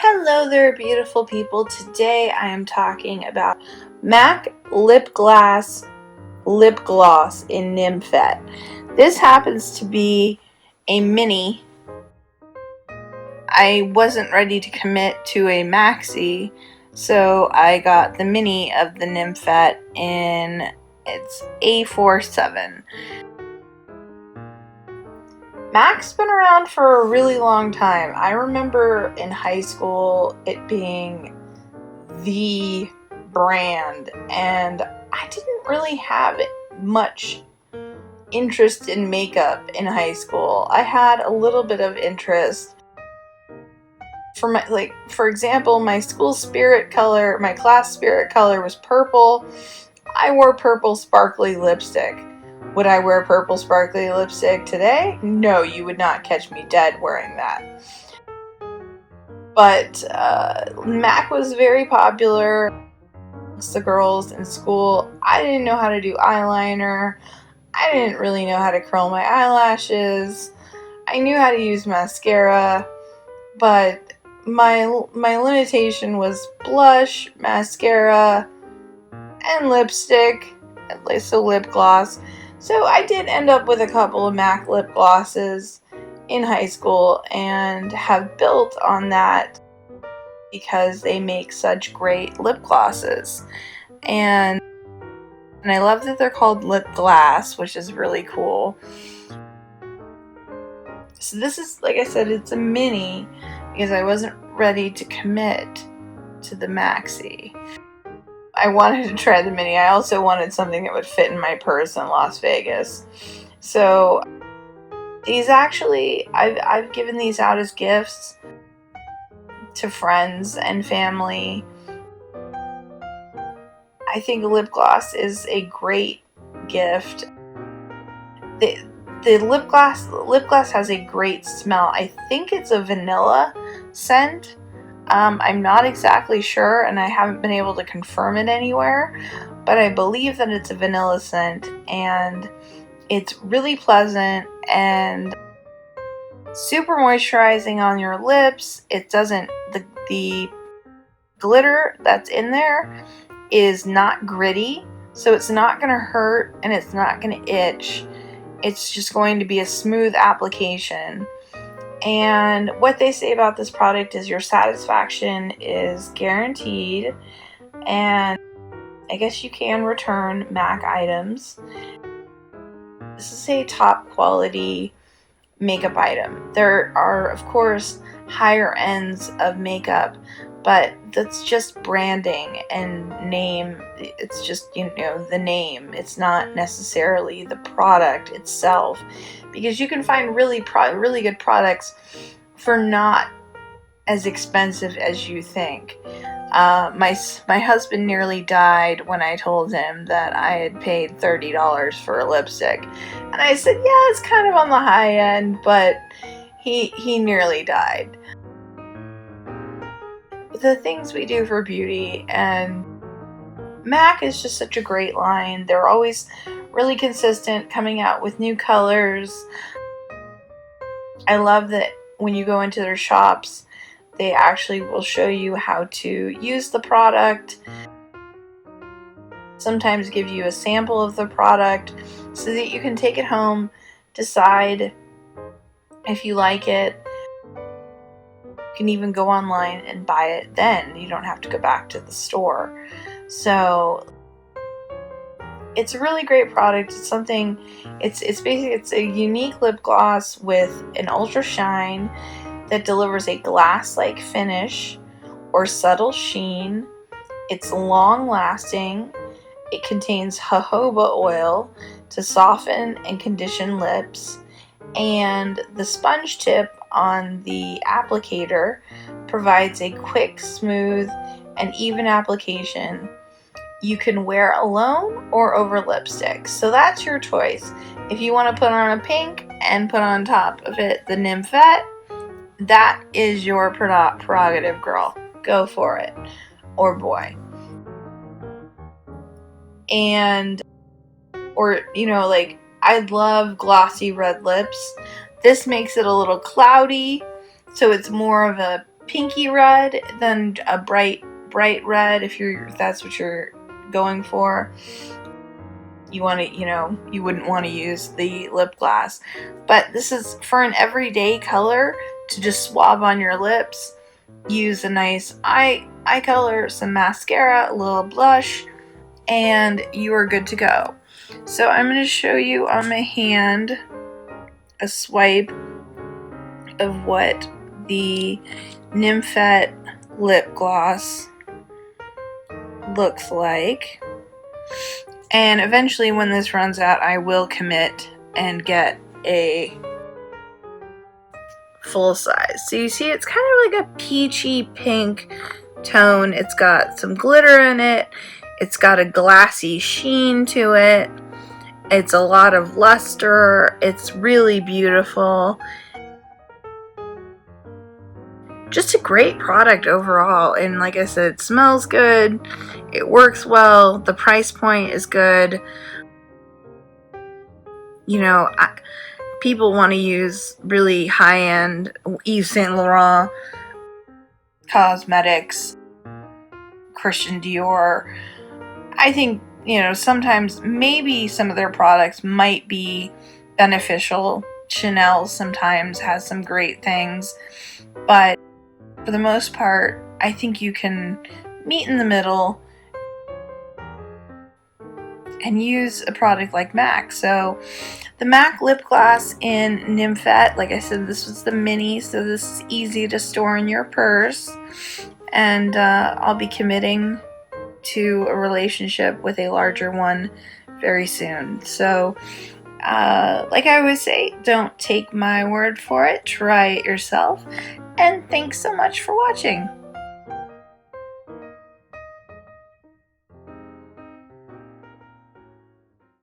Hello there, beautiful people. Today I am talking about Mac Lipglass lip gloss in Nymphet. This happens to be a mini. I wasn't ready to commit to a maxi, so I got the mini of the Nymphet in its A47. Mac's been around for a really long time. I remember in high school it being the brand, and I didn't really have much interest in makeup in high school. I had a little bit of interest for example, my school spirit color, my class spirit color was purple. I wore purple sparkly lipstick. Would I wear purple sparkly lipstick today? No, you would not catch me dead wearing that. But MAC was very popular amongst the girls in school. I didn't know how to do eyeliner. I didn't really know how to curl my eyelashes. I knew how to use mascara, but my limitation was blush, mascara, and lipstick, so lip gloss. So I did end up with a couple of MAC lip glosses in high school and have built on that because they make such great lip glosses. And I love that they're called lip glass, which is really cool. So this is, like I said, it's a mini because I wasn't ready to commit to the maxi. I wanted to try the mini. I also wanted something that would fit in my purse in Las Vegas. So these actually, I've given these out as gifts to friends and family. I think lip gloss is a great gift. The lip gloss has a great smell. I think it's a vanilla scent. I'm not exactly sure, and I haven't been able to confirm it anywhere, but I believe that it's a vanilla scent, and it's really pleasant and super moisturizing on your lips. It doesn't, the glitter that's in there is not gritty, so it's not going to hurt and it's not going to itch. It's just going to be a smooth application. And what they say about this product is your satisfaction is guaranteed, and I guess you can return MAC items. This is a top quality makeup item. There are, of course, higher ends of makeup, but that's just branding and name. It's just, the name. It's not necessarily the product itself, because you can find really good products for not as expensive as you think. My husband nearly died when I told him that I had paid $30 for a lipstick, and I said, yeah, it's kind of on the high end, but he nearly died. The things we do for beauty, and MAC is just such a great line. They're always really consistent, coming out with new colors. I love that when you go into their shops, they actually will show you how to use the product, sometimes give you a sample of the product so that you can take it home, decide if you like it. You can even go online and buy it then. You don't have to go back to the store. So it's a really great product. It's something, it's basically, it's a unique lip gloss with an ultra shine that delivers a glass-like finish or subtle sheen. It's long-lasting. It contains jojoba oil to soften and condition lips, and the sponge tip on the applicator provides a quick, smooth, and even application. You can wear alone or over lipstick, so that's your choice. If you want to put on a pink and put on top of it the Nymphet, that is your prerogative, girl. Go for it. Or boy. And, or, I love glossy red lips. This makes it a little cloudy, so it's more of a pinky red than a bright red if that's what you're going for. You want to, you wouldn't want to use the lip gloss. But this is for an everyday color to just swab on your lips. Use a nice eye color, some mascara, a little blush, and you are good to go. So I'm going to show you on my hand a swipe of what the Nymphet lip gloss looks like. And eventually when this runs out, I will commit and get a full size. So you see it's kind of like a peachy pink tone. It's got some glitter in it. It's got a glassy sheen to it. It's a lot of luster. It's really beautiful. Just a great product overall, and like I said, it smells good, it works well, the price point is good. People want to use really high-end Yves Saint Laurent cosmetics, Christian Dior. I think, sometimes maybe some of their products might be beneficial. Chanel sometimes has some great things, but for the most part, I think you can meet in the middle and use a product like MAC. So the MAC lip gloss in Nymphet, like I said, this was the mini, so this is easy to store in your purse. And I'll be committing to a relationship with a larger one very soon. So like I always say, don't take my word for it, try it yourself. And thanks so much for watching.